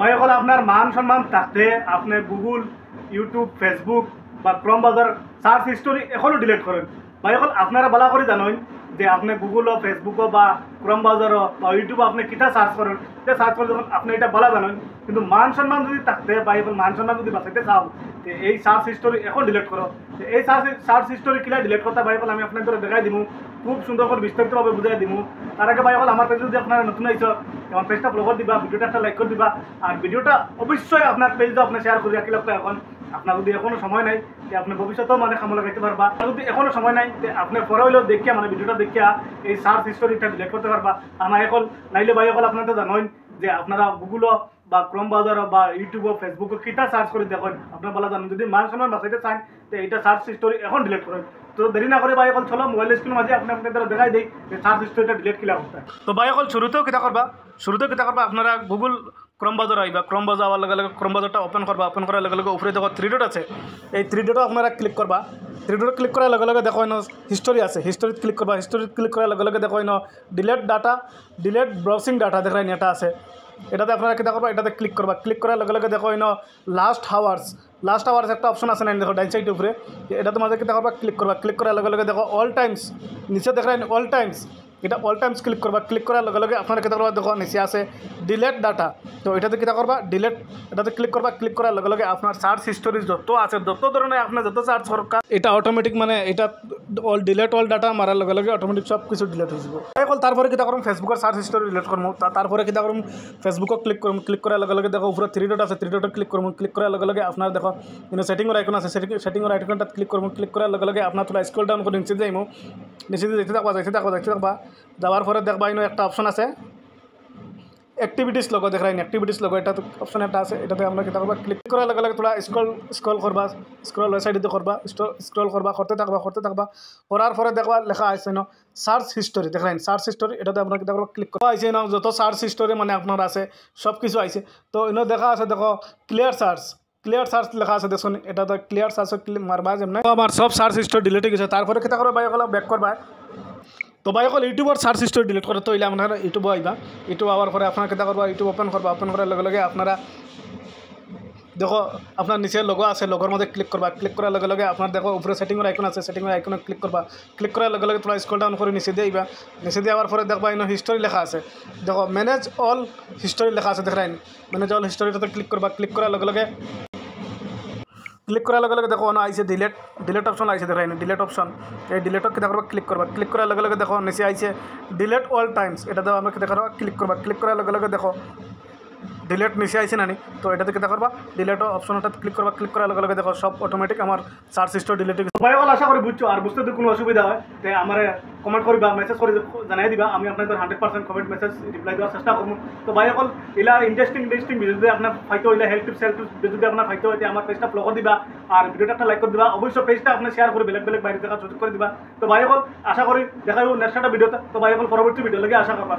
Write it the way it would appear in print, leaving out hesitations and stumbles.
ভাই এখন আপনার মান সম্মান থাকতে আপনি গুগল, ইউটিউব, ফেসবুক বা ক্রম বাজার সার্চ হিস্টোরি এখনও ডিলিট করেন। ভাই এখন আপনারা বলা করে জানেন যে আপনি গুগলও, ফেসবুকও বা ক্রম বাজারও বা ইউটিউবও আপনি কিতা সার্চ করেন, এটা সার্চ করে যখন আপনি এটা বলা জানেন, কিন্তু মান সম্মান যদি থাকতে বা এখন মান সম্মান যদি বাঁচাইতে চাও যে এই সার্চ হিস্টোরি এখন ডিলিট করো। এই সার্চ হিস্টোরি কিলা ডিলিট করতে ভাই এখন আমি আপনাদের দেখাই দিব, খুব সুন্দর করে বিস্তারিতভাবে বুঝাই দিব। তার আগে ভাই এখন আমার পেজে যদি আপনারা নতুন আইস, আমার পেজটা ফলো করে দিবা, ভিডিওটা একটা লাইক করে দিবা, আর ভিডিওটা অবশ্যই আপনার পেজটা আপনি শেয়ার করি রাখি লাগতো। এখন আপনার যদি এখনো সময় নাই যে আপনি ভবিষ্যতেও মানে কামে লাগাইতে পারবা, আর যদি এখনো সময় নাই যে আপনি পরে হইলেও দেখিয়া মানে ভিডিওটা দেখিয়া এই সার্চ হিস্টোরিটা ডিলিট করতে পারবা। আমার এখন নাইলে ভাই এখন আপনারা জানেন যে আপনারা গুগলও বা ক্রম বাজারও বা ইউটিউবও, ফেসবুকও কিতা সার্চ করে দেখেন, আপনারা বলা জানেন। যদি মান সম্মান বাঁচাইতে চান তো এইটা সার্চ হিস্টোরি এখন ডিলিট করেন। তো দেরি না করে ভাই এখন চলো মোবাইল স্ক্রিনের মাঝে আপনি আপনাদের দেখাই দিই যে সার্চ হিস্টোরিটা ডিলিট কিলা করতে। তো ভাই এখন শুরুতেও কিতা করবা আপনারা গুগল ক্রম বাজার আইবা, ক্রম বাজার আওয়ার লগে লগে ক্রম বাজারটা ওপেন করবা। ওপেন করার লগে লগে উপরে দেখো 3 ডট আছে, এই 3 ডটও আপনারা ক্লিক করবা। 3 ডট ক্লিক করার লগে লগে দেখো হিস্টোরি আছে, হিস্টোরিত ক্লিক করবা। হিস্টোরিত ক্লিক করার লগে লগে দেখো delete data, delete browsing data দেখাই এটা আছে। এটাতে আপনারা কিতা করবা, এটাতে ক্লিক করবা। ক্লিক করার লগে লগে দেখো লাস্ট আওয়ার্স একটা অপশন আছে না, দেখো ডাইন সাইড উপরে, এটাতে মাঝে কিতা করবা, ক্লিক করবা। ক্লিক করার লগে লগে দেখো অল টাইমস, নিচে দেখাই অল টাইমস, এটা অল টাইমস ক্লিক করবা। ক্লিক করার লগে লগে আপনারা কিতা করবা, দেখো নিচে আছে ডিলেট ডাটা, তো এটাতে কিতা করবা, ডিলেট, এটাতে ক্লিক করবা। ক্লিক করার লগে লগে আপনার সার্চ হিস্টোরি যত আছে, যত ধরনের আপনার যত সার্চ করকা, এটা অটোমেটিক মানে এটা অল ডিলেট অল ডাটা মারার লগে লগে অটোমেটিক সব কিছু ডিলেট হয়ে যাবে। এখন তারপরে কিতা করুন, ফেসবুকের সার্চ হিস্টোরি ডিলেট করবো। তারপরে কিতা করুন, ফেসবুকও ক্লিক করুন। ক্লিক করার লগে লগে দেখো উপরে 3 ডট আছে, 3 ডটে ক্লিক করুন। ক্লিক করার লগে লগে আপনার দেখো সেটিংয়ের আইকন আছে, সেটিংয়ের আইকনটা ক্লিক করুন। ক্লিক করার লগে লগে আপনার তোলা স্ক্রল ডাউন করে নিচে যাইমু, নিচে যেতে থাকবা যাওয়ার পরে দেখবা একটা অপশন আছে অ্যাক্টিভিটিস লগো, দেখাই অ্যাক্টিভিটিস লগো, এটা অপশন একটা আছে, এটাতে আমরা কিতা করবা, ক্লিক করার লগে লগে তোলা স্ক্রল করবা, স্ক্রল ওই সাইডে করবা, স্ক্রল করবা, করতে থাকবা। করার পরে দেখবা লেখা আছে সার্চ হিস্টোরি, দেখাই সার্চ হিস্টোরি, এটাতে আমরা কিতা করবা, ক্লিক করবা। আইছে যত সার্চ হিস্টোরি মানে আপনার আছে সব কিছু আইছে। তো দেখা আছে দেখো ক্লিয়ার সার্চ লেখা আছে, দেখুন এটাতে ক্লিয়ার সার্চ মারবা যেমন আমার সব সার্চ হিস্টোরি ডিলিট হয়ে গেছে। তারপরে কিতা করবা, ভাই ওগুলো ব্যাক করবা। তো ভাই এখন ইউটিউবের সার্চ হিস্টোরি ডিলিট করে, তো এলে আপনারা ইউটিউবে আইবা। ইউটিউব আওয়ার পরে আপনারা কিতা করবা, ইউটিউব ওপেন করবা। ওপেন করার লগে লগে আপনারা দেখো আপনার নিচে লগো আছে, লগোর মধ্যে ক্লিক করবা। ক্লিক করার লগে লগে আপনার দেখো উপরে সেটিংয়ের আইকন আছে, সেটিংয়ের আইকনে ক্লিক করবা। ক্লিক করার লগে লগে তোমরা স্ক্রল ডাউন করে নিচে দিয়ে আইবা। নিচে দেওয়ার পরে দেখবা হিস্টোরি লেখা আছে, দেখো ম্যানেজ অল হিস্টোরি লেখা আছে, দেখাই ম্যানেজ অল হিস্টোরিটাতে ক্লিক করবা। ক্লিক করার লগে লগে দেখো আইসে ডিলেট অপশন আইসে, দেখাই ডিলেট অপশন, এই ডিলেটও কিতা করবা, ক্লিক করবা। ক্লিক করার লগে লগে দেখো নিচে আইসে ডিলেট অল টাইমস, এটাতে আমরা কিতা করবা, ক্লিক করবা। ক্লিক করার লগে লগে দেখো ডিলেট নিচে আইসে নানি, তো এটাতে কিতা করবা, ডিলেট অপশনটা ক্লিক করবা। ক্লিক করার লগে লগে দেখো সব অটোমেটিক আমার সার্চ হিস্টোরি ডিলেট হয়ে গেছে। সবাই আশা করি বুঝছো, আর বুঝতে যদি কোনো অসুবিধা হয় তো আমার কমেন্ট করিবা, মেসেজ করে জানাই দিবা, আমি আপনাদের 100% কমেন্ট মেসেজ রিপ্লাই দেওয়ার চেষ্টা করবো। তো ভাই এখন এলা ইন্টারেস্টিং ভিডিও যদি আপনার ফাইতে হইলে হেল্প টিপস যদি আপনার ফাইতে হয় আমার পেজটা ফলো করে দিবা, আর ভিডিওটা একটা লাইক করে দিবা। অবশ্যই পেজটা আপনি শেয়ার করে বেলেগ বাইরে দেখার সুযোগ করে দিবা। তো ভাই এখন আশা করি দেখাবো নেক্সট একটা ভিডিওতে। তো ভাই এখন পরবর্তী ভিডিও লাগে আশা করবা।